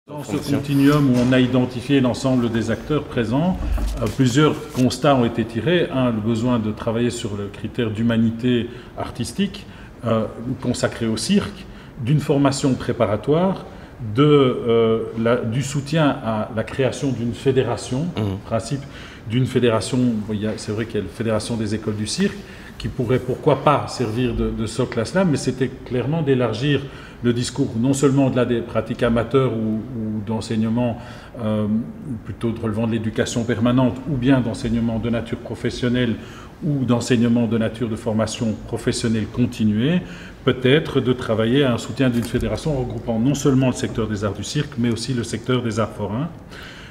Dans ce continuum où on a identifié l'ensemble des acteurs présents, plusieurs constats ont été tirés. Un, le besoin de travailler sur le critère d'humanité artistique consacré au cirque, d'une formation préparatoire, du soutien à la création d'une fédération, principe d'une fédération, c'est vrai qu'il y a la fédération des écoles du cirque, qui pourrait pourquoi pas servir de socle à cela, mais c'était clairement d'élargir le discours, non seulement au-delà des pratiques amateurs ou d'enseignement plutôt relevant de l'éducation permanente, ou bien d'enseignement de nature professionnelle ou d'enseignement de nature de formation professionnelle continuée, peut-être de travailler à un soutien d'une fédération regroupant non seulement le secteur des arts du cirque, mais aussi le secteur des arts forains.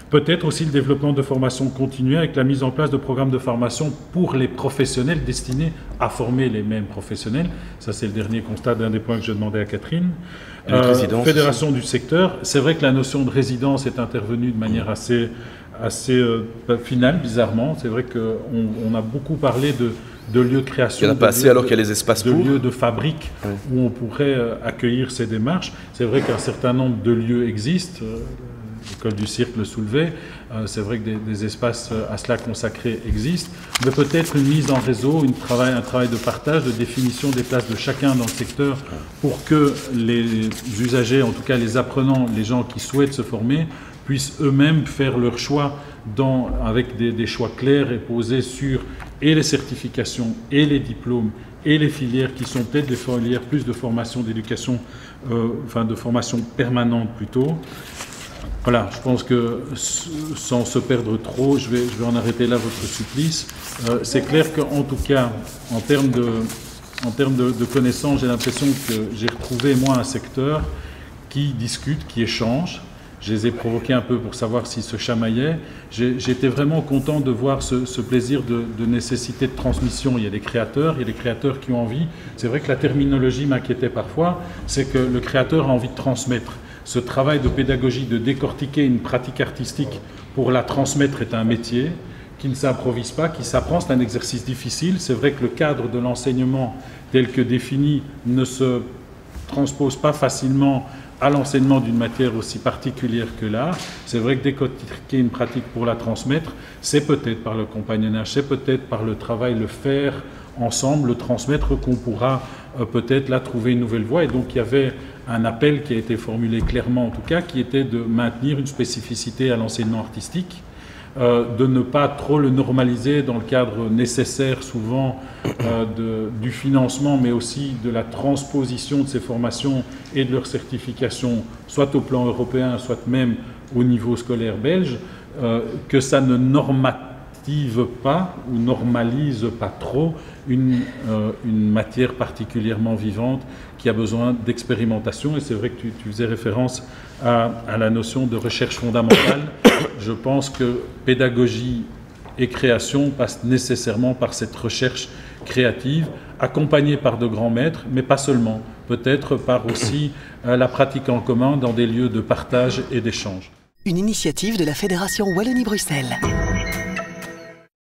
Peut-être aussi le développement de formation continue avec la mise en place de programmes de formation pour les professionnels destinés à former les mêmes professionnels. Ça, c'est le dernier constat d'un des points que je demandais à Catherine. Fédération du secteur. C'est vrai que la notion de résidence est intervenue de manière assez finale, bizarrement. C'est vrai qu'on a beaucoup parlé de lieux de création. Il n'y en a pas assez alors qu'il y a les espaces de lieux de fabrique où on pourrait accueillir ces démarches. C'est vrai qu'un certain nombre de lieux existent. L'école du cirque le soulevait, c'est vrai que des espaces à cela consacrés existent, mais peut-être une mise en réseau, un travail de partage, de définition des places de chacun dans le secteur pour que les usagers, en tout cas les apprenants, les gens qui souhaitent se former, puissent eux-mêmes faire leur choix avec des choix clairs et posés sur et les certifications et les diplômes et les filières qui sont peut-être des filières plus de formation d'éducation, de formation permanente plutôt. Voilà, je pense que sans se perdre trop, je vais en arrêter là votre supplice. C'est clair qu'en tout cas, en termes de connaissances, j'ai l'impression que j'ai retrouvé, moi, un secteur qui discute, qui échange. Je les ai provoqués un peu pour savoir s'ils se chamaillaient. J'étais vraiment content de voir ce plaisir de nécessité de transmission. Il y a des créateurs qui ont envie. C'est vrai que la terminologie m'inquiétait parfois, c'est que le créateur a envie de transmettre. Ce travail de pédagogie, de décortiquer une pratique artistique pour la transmettre est un métier qui ne s'improvise pas, qui s'apprend. C'est un exercice difficile. C'est vrai que le cadre de l'enseignement tel que défini ne se transpose pas facilement à l'enseignement d'une matière aussi particulière que l'art. C'est vrai que décortiquer une pratique pour la transmettre, c'est peut-être par le compagnonnage, c'est peut-être par le travail, le faire ensemble, le transmettre qu'on pourra peut-être là trouver une nouvelle voie. Et donc il y avait un appel qui a été formulé clairement en tout cas, qui était de maintenir une spécificité à l'enseignement artistique, de ne pas trop le normaliser dans le cadre nécessaire souvent du financement, mais aussi de la transposition de ces formations et de leur certification, soit au plan européen, soit même au niveau scolaire belge, que ça ne normative pas ou normalise pas trop une matière particulièrement vivante qui a besoin d'expérimentation. Et c'est vrai que tu faisais référence à la notion de recherche fondamentale. Je pense que pédagogie et création passent nécessairement par cette recherche créative, accompagnée par de grands maîtres, mais pas seulement, peut-être par aussi la pratique en commun dans des lieux de partage et d'échange. Une initiative de la Fédération Wallonie-Bruxelles.